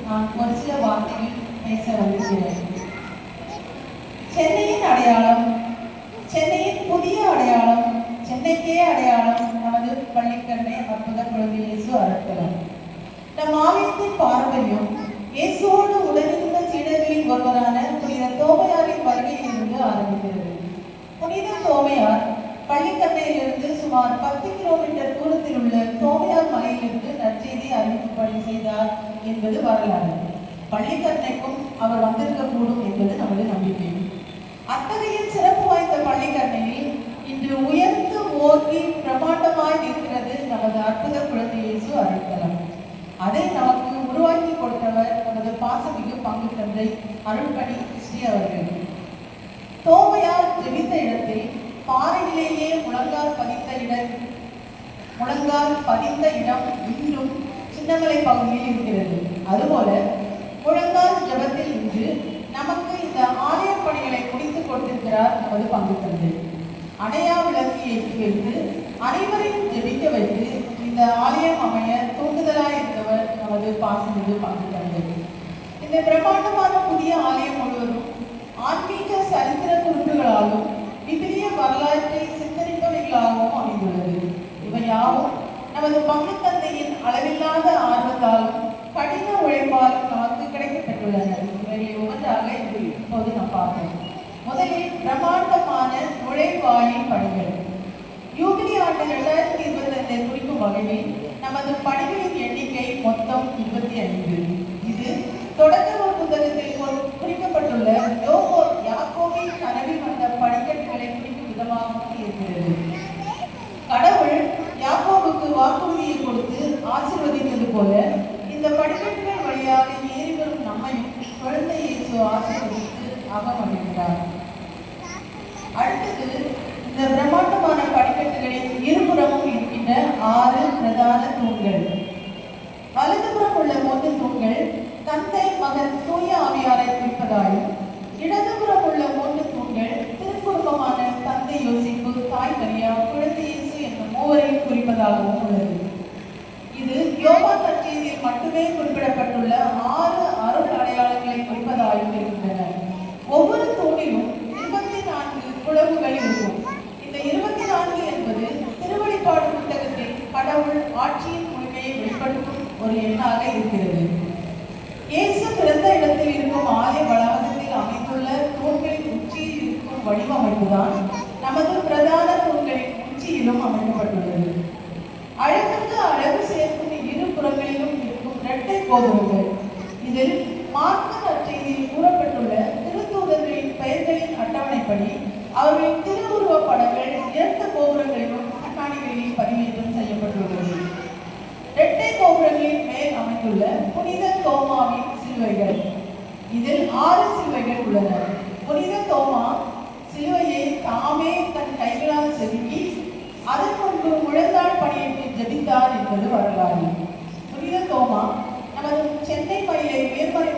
நான் ஒரு சில வார்த்தைகள் பேச வந்திருக்கிறேன். சென்னையின் அடையாளம், சென்னையின் புதிய அடையாளம், சென்னைக்கே அடையாளம் நமது பள்ளிக்கரணை அற்புத குழந்தை இயேசு அருட்கரம். நம் ஆலயத்தின் பாரம்பரியம் இயேசுவோடு உடனிருந்த சீடர்களின் ஒருவரான புனித தோமையாரின் வருகையிலிருந்து ஆரம்பிக்கிறது. புனித தோமையார் பள்ளிக்கண்ணையிலிருந்து சுமார் 10 கிலோமீட்டர் தூரத்தில் உள்ள தோமையார் மலையிலிருந்து நற்செய்தி அறிவிப்பு பணி செய்தார் என்பது வரலாறு. பள்ளிக்கண்ணைக்கும் அவர் வந்திருக்கக்கூடும் என்பது நமது நம்பிக்கை. அத்தகைய சிறப்பு வாய்ந்த பள்ளிக்கண்ணையில் இன்று உயர்ந்து ஓங்கி பிரமாண்டமாய் இருக்கிறது நமது அற்புத குழந்தை இயேசு அருட்கரம். அதை நமக்கு உருவாக்கி கொடுத்தவர் நமது பாசமிகு பங்கு தந்தை அருள்பணி ஸ்ரீ அவர்கள். தோமையார் ஜெபித்த இடத்தில் பாறையிலேயே முழங்கால் பதிந்த இடம் இன்றும் சின்னமலை பகுதியில் இருக்கிறது. அதுபோல முழங்கால் ஜபத்தில் இன்று நமக்கு இந்த ஆலய பணிகளை முடித்துக் கொடுத்திருக்கிறார் நமது பங்கு தந்தை. அணையா விளக்கு ஏற்றி வைத்து அனைவரையும் ஜெபிக்க வைத்து இந்த ஆலயம் அமைய தூண்டுதலாய் இருந்தவர் நமது பாசமிகு பங்கு தந்தை. இந்த பிரம்மாண்டமான புதிய ஆலயம் முழுவதும் ஆன்மீக சரித்திர குறிப்புகளாலும் விபிலிய வரலாற்றை சித்தரிப்பவைகளாகவும் அமைந்துள்ளது. இவையாவும் நமது பங்கு தந்தையின் அளவில்லாத ஆர்வத்தாலும் கடின உழைப்பாலும் நமக்கு கிடைக்கப்பட்டுள்ளன. இவைகளை ஒவ்வொன்றாக இப்போது நாம் பார்ப்போம். முதலில் பிரம்மாண்டமான நுழைவாயில் பணிகள். யூபிலி ஆண்டு 2025 குறிக்கும் வகையில் நமது பணிகளின் எண்ணிக்கை மொத்தம் 25. இது தொடக்க புத்தகத்தில் குறிக்கப்பட்டுள்ள யாக்கோபின் கனவில் வந்த படிக்கட்டுகளை குறிக்கும் விதமாக இருக்கிறது. கடவுள் யாக்கோபுக்கு வாக்குறுதியை கொடுத்து ஆசீர்வதித்தது போல இந்த படிக்கட்டுகள் வழியாக ஏறி வரும் நம்மையும் குழந்தை இயேசு ஆசீர்வதித்து அகமளிக்கிறார். அடுத்தது, இந்த பிரம்மாண்டமான படிக்கட்டுகளின் இருபுறமும் இருக்கின்ற 6 பிரதான தூண்கள். வலதுபுறம் உள்ள 3 தூண்கள் தந்தை மகன் தூய ஆவியாரை குறிப்பதாயும், இடதுபுறம் உள்ள 3 தூண்கள் திருக்குடும்பமான தந்தை யோசிப்பு, தாய் மரியா, குழந்தை இயேசு என்ற மூவரையும் குறிப்பதாகவும் உள்ளது. இது யோவான் நற்செய்தியில் மட்டுமே குறிப்பிடப்பட்டுள்ள 6 அருள் அடையாளங்களை குறிப்பதாயும் இருக்கின்றன. ஒவ்வொரு தூணிலும் 24 குழம்புகள் இருக்கும். இந்த 24 என்பது திருவெளிப்பாடு புத்தகத்தில் கடவுள் ஆட்சியின் முழுமையை வெளிப்படுத்தும் ஒரு எண்ணாக இருக்கிறது. இயேசு பிறந்த இடத்தில் இருக்கும் ஆலய வளாகத்தில் அமைந்துள்ள தூண்களின் உச்சியில் இருக்கும் வடிவமைப்புதான் நமது பிரதான தூண்களின் உச்சியிலும் அமைக்கப்பட்டுள்ளது. அழகுக்கு அழகு சேர்க்கும் இரு புறங்களிலும் இருக்கும் இரட்டை கோபுரங்கள். இதில் மார்க்கு நற்செய்தியில் கூறப்பட்டுள்ள திருத்தூதர்களின் பெயர்களின் அட்டவணைப்படி அவர்களின் திருவுருவ படங்கள் 2 கோபுரங்களிலும் கண்ணாடிகளில் பதிவேற்றம் செய்யப்பட்டுள்ளது. இரட்டை கோபுரங்களின் மேல் அமைந்துள்ள புனித தோமாவின் சிலுவைகள். இதில் 6 சிலுவைகள் உள்ளன. புனித தோமா சிலுவையை தாமே தன் கைகளால் செதுக்கி அதன் முன்பு முழந்தாள் பணியிட்டு ஜெபித்தார் என்பது வரலாறு. புனித தோமா நமது சென்னை மயிலை உயர்மறை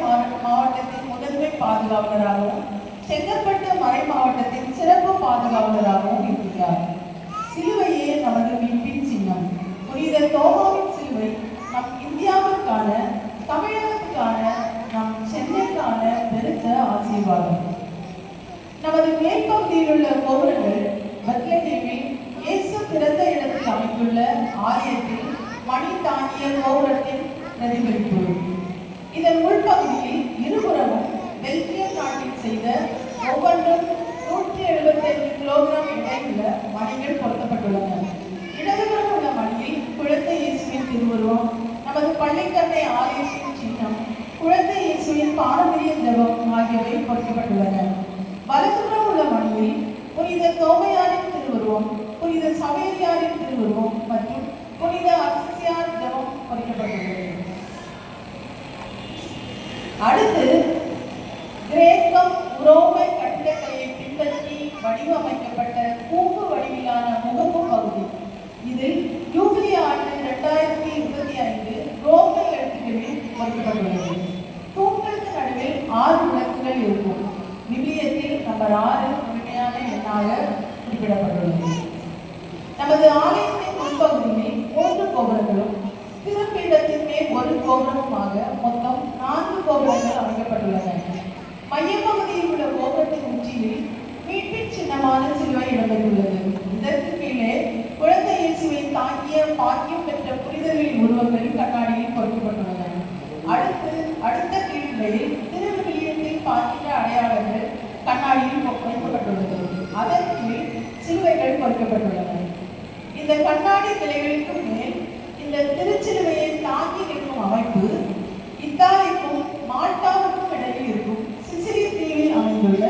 மாவட்டத்தின் முதன்மை பாதுகாவலராகவும் செங்கற்பட்டு மறை மாவட்டத்தின் சிறப்பு பாதுகாவலராகவும் இருக்கிறார். சிலுவையே நமது மீட்பின் சின்னம். புனித தோமாவின் சிலுவை நம் இந்தியாவுக்கான, தமிழகத்துக்கான, நம் சென்னைக்கான பெருத்த ஆசீர்வாதம். நமது மேற்பகுதியில் உள்ள கோபுரங்கள் பெத்லகேமில் இயேசு பிறந்த இடத்தில் அமைந்துள்ள ஆலயத்தில் மணி தாங்கிய கோபுரத்தின் பிரதிபலிப்பு. இதன் உள்பகுதியில் இருபுறமும் பெல்ஜியம் நாட்டில் செய்த ஒவ்வொன்றும் 175 கிலோகிராம் எடையுள்ள மணிகள் பொருத்தப்பட்டுள்ளன. இடதுபுறம் உள்ள மணியில் குழந்தை இயேசுவின் திருவுருவம், நமது பள்ளிக்கரணை ஆலயத்தின் சின்னம், குழந்தை இயேசுவின் பாரம்பரிய ஜெபம் ஆகியவை பொருத்தப்பட்டுள்ளன. வலதுபுறம் உள்ள மணியில் புனித தோமையாரின் திருவுருவம், புனித சவேரியாரின் திருவுருவம் மற்றும் புனித அக்சியார் ஜெபம் பொறிக்கப்பட்டுள்ளது. அடுத்து, கிரேக்கம் உரோமை கட்டிடக்கலையை பின்பற்றி வடிவமைக்கப்பட்ட கூம்பு வடிவிலான முகப்பு பகுதி. இதில் யூபிலி ஆண்டு 2025 ரோமை எழுத்துக்களில் பொறிக்கப்பட்டுள்ளது. தூண்களுக்கு நடுவில் 6 விளக்குகள் இருக்கும். விபிலியத்தில் நம்பர் 6 முழுமையான எண்ணாக குறிப்பிடப்பட்டுள்ளது. நமது ஆலயத்தின் முன்பகுதியில் 3 கோபுரங்களும் திருப்பீடத்தின் மேல் 1 கோபுரமுமாக மொத்தம் 4 கோபுரங்கள் அமைக்கப்பட்டுள்ளன. மையப்பகுதியில் உள்ள கோபுரத்தின் உச்சியில் மீட்பின் சின்னமான சிலுவை இடம்பெற்றுள்ளது. இதற்கு கீழே குழந்தை இயேசுவை தாங்கிய பாக்கியம் பெற்ற புனிதர்களின் உருவங்கள் கண்ணாடியில் பொறிக்கப்பட்டுள்ளன. அடுத்த கீழ்நிலையில் திருவிவிலியத்தில் பார்க்கின்ற அடையாளங்கள் கண்ணாடியில் வைக்கப்பட்டுள்ளது. அதன் கீழ் சிலுவைகள் பொறிக்கப்பட்டுள்ளன. இந்த கண்ணாடி நிலைகளுக்கு மேல் இந்த திருச்சிலுவையை தாங்கி நிற்கும் அமைப்பு இத்தாலிக்கும் மால்டாவுக்கும் இடையில் இருக்கும் சிசிலி தீவில் அமைந்துள்ள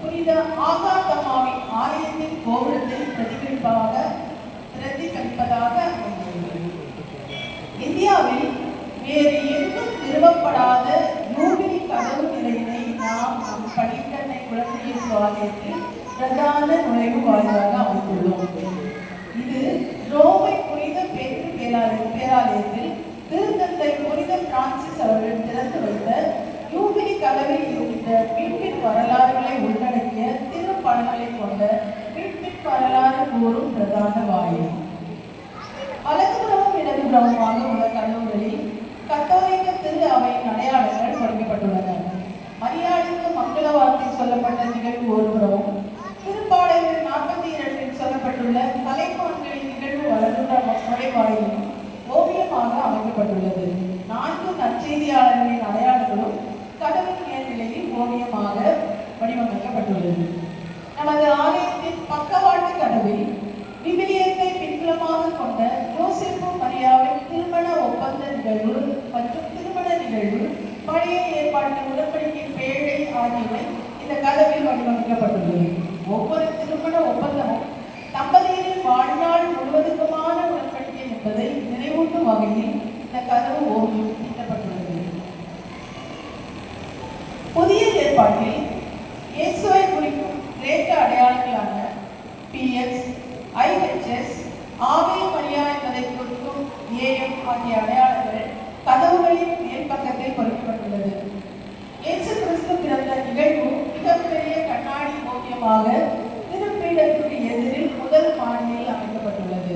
புனித ஆகாத்தம்மாவின் ஆலயத்தின் கோபுரத்தை பிரதிபலிப்பதாக அமைந்துள்ளது. இந்தியாவில் வேறு எங்கும் நிறுவப்படாத யூபிலி கதவு நிலையினை நாம் நம் பள்ளிக்கண்ணை குழந்தை இயேசு ஆலயத்தில் பிரதான நுழைவு வாயிலாக அமைத்துள்ளோம். இது ரோமை புனித பேரு பேராலயத்தில் திருத்தந்தை புனித பிரான்சிஸ் அவர்கள் திறந்து வைத்த யூபிலி கதவில் இருக்கின்ற மீட்பின் வரலாறுகளை உள்ளடக்கிய திருப்படங்களை கொண்ட மீட்பின் வரலாறு கூறும் பிரதான வாயில். வலதுபுறமும் இடதுபுறமுமாக உள்ள கதவுகளில் கத்தோலிக்க திரு அவையின் அடையாளங்கள் பொறிக்கப்பட்டுள்ளன. மரியாளுக்கு மங்கள வார்த்தை சொல்லப்பட்ட நிகழ்வு ஒருபுறமும், திருப்பாடல்கள் 42 சொல்லப்பட்டுள்ள கலைமான்களின் நிகழ்வு வலதுபுற நுழைவாயிலும் ஓவியமாக அமைக்கப்பட்டுள்ளது. 4 நற்செய்தியாளர்களின் அடையாளங்களும் கதவின் மேல்நிலையில் ஓவியமாக வடிவமைக்கப்பட்டுள்ளது. நமது ஆலயத்தின் பக்கவாட்டு கதவில் விவிலியத்தை பின்புலமாக கொண்ட யோசேப்பு மரியாவின் திருமண ஒப்பந்த நிகழ்வு மற்றும் திருமண நிகழ்வு, பழைய ஏற்பாட்டு உடன்படிக்கை பேழை ஆகியவை இந்த கதவில் வடிவமைக்கப்பட்டுள்ளது. ஒவ்வொரு திருமண ஒப்பந்தமும் தம்பதியரின் வாழ்நாள் முழுவதுக்குமான உடன்படிக்கை என்பதை நினைவூட்டும் வகையில் இந்த கதவு ஓவியம் தீட்டப்பட்டுள்ளது. புதிய ஏற்பாட்டில் இயேசுவை குறிக்கும் கிரேக்க அடையாளங்களான PX, IHS, ஆவே மரியா என்பதை குறிக்கும் AM ஆகிய அடையாளங்கள் கதவுகளின் மேல் பக்கத்தில் பொறிக்கப்பட்டுள்ளது. இயேசு கிறிஸ்து பிறந்த நிகழ்வு மிகப்பெரிய கண்ணாடி ஓவியமாக திருப்பீடத்துக்கு எதிரில் முதல் மாடியில் அமைக்கப்பட்டுள்ளது.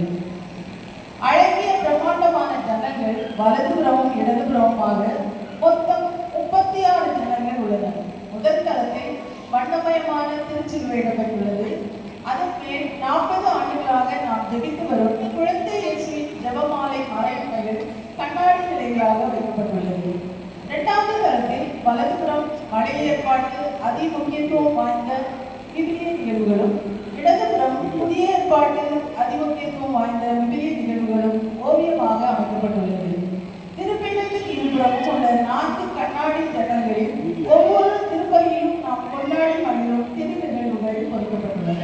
அழகிய பிரம்மாண்டமான ஜன்னல்கள் வலதுபுறமும் இடதுபுறமுமாக மொத்தம் 36 ஜன்னல்கள் உள்ளன. முதல் தளத்தில் வண்ணமயமான திருச்சிலுவை இடம்பெற்றுள்ளது. அதன் மேல் 40 ஆண்டுகளாக நாம் ஜெபித்து வரும் குழந்தை இயேசுவின் ஜெபமாலை மறைவுகள் கண்ணாடி நிலைகளாக வைக்கப்பட்டுள்ளது. 2வது தளத்தில் வலதுபுறம் பழைய ஏற்பாட்டு அதிமுக்கியத்துவம் வாய்ந்த விவிலிய நிகழ்வுகளும், இடதுபுறம் புதிய ஏற்பாட்டு அதிமுக்கியத்துவம் வாய்ந்த விவிலிய நிகழ்வுகளும் ஓவியமாக அமைக்கப்பட்டுள்ளது. திருப்பீடத்தின் இருபுறமும் உள்ள 4 கண்ணாடி ஜன்னல்களில் ஒவ்வொரு திருப்பலியிலும் நாம் கொண்டாடி மகிழும் திரு நிகழ்வுகள் பொறிக்கப்பட்டுள்ளன.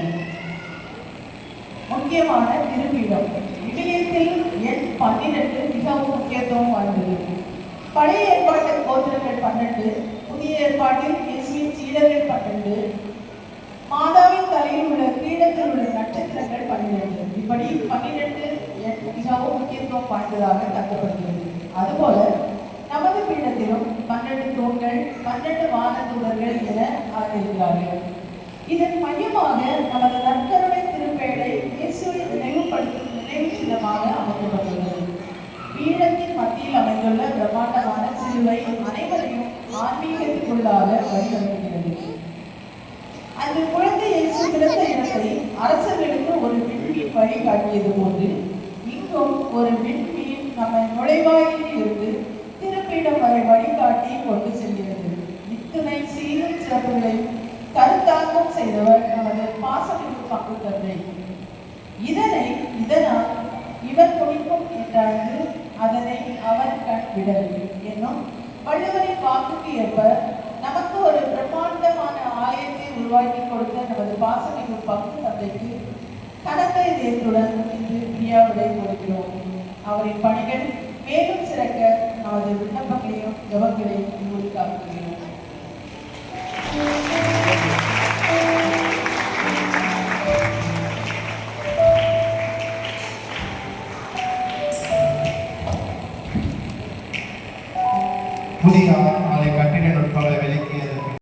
முக்கியமான திருப்பீடம் விவிலியத்தில் எண் 12 மிகவும் முக்கியத்துவம் வாய்ந்தது. பழைய ஏற்பாட்டு கோத்திரங்கள் 12, புதிய ஏற்பாட்டில் இயேசுவின் சீடர்கள் 12, மாதாவின் தலையில் உள்ள கிரீடத்தில் உள்ள நட்சத்திரங்கள் 12. இப்படி 12 எண் மிகவும் முக்கியத்துவம் வாய்ந்ததாக கருதப்படுகிறது. அதுபோல நமது பீடத்திலும் 12 தூண்கள், 12 வானதூதர்கள் என அழைக்கிறார்கள். இதன் மையமாக நமது நற்கருணை திருப்பேழை இயேசுவை நினைவுபடுத்தும் நினைவு சின்னமாக அமைக்கப்பட்டுள்ளது. பீடத்தின் மத்தியில் அமைந்துள்ள பிரம்மாண்டமான சிலுவை அனைவரையும் ஆன்மீகத்திற்குள்ளாக வழிநடத்துகிறது. அந்த குழந்தை இயேசு பிறந்த இடத்தை அரசர்களுக்கு ஒரு விண்மீன் வழிகாட்டியது போது இங்கும் ஒரு விண்மீன் நம்மை நுழைவாயில் இருந்து திருப்பீடம் வரை வழிகாட்டி கொண்டு செல்கிறது. இத்தனை சீரும் சிறப்புகளை கருத்தாக்கம் செய்தவர் நமது பாசமிகு பங்கு தந்தை. இதனால் இவர் குடிக்கும் என்றாய்ந்து அதனை அவர் கண் விடவில்லை என்னும் வள்ளுவரின் வாக்குக்கு ஏற்ப நமக்கு ஒரு பிரம்மாண்டமான ஆலயத்தை உருவாக்கி கொடுத்த நமது பாசமிகு பங்கு தந்தைக்கு கனத்த இதயத்துடன் இன்று பிரியாவிடை கொடுக்கிறோம். அவரின் பணிகள் மேலும் சிறக்க நமது விண்ணப்பங்களையும் ஜபங்களையும் உங்களுக்காக்குகிறோம். புதிய ஆலை கட்டிட நுட்பங்களை விளக்கியது